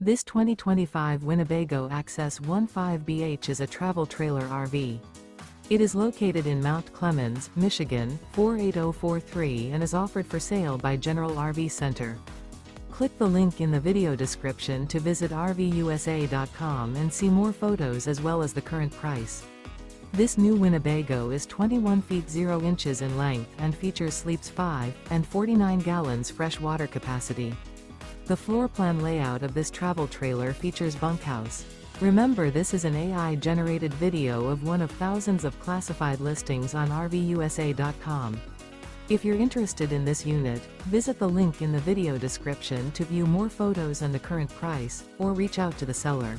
This 2025 Winnebago Access 15BH is a travel trailer RV. It is located in Mount Clemens, Michigan, 48043 and is offered for sale by General RV Center. Click the link in the video description to visit RVUSA.com and see more photos as well as the current price. This new Winnebago is 21 feet 0 inches in length and features sleeps 5 and 49 gallons fresh water capacity. The floor plan layout of this travel trailer features bunkhouse. Remember, this is an AI-generated video of one of thousands of classified listings on RVUSA.com. If you're interested in this unit, visit the link in the video description to view more photos and the current price, or reach out to the seller.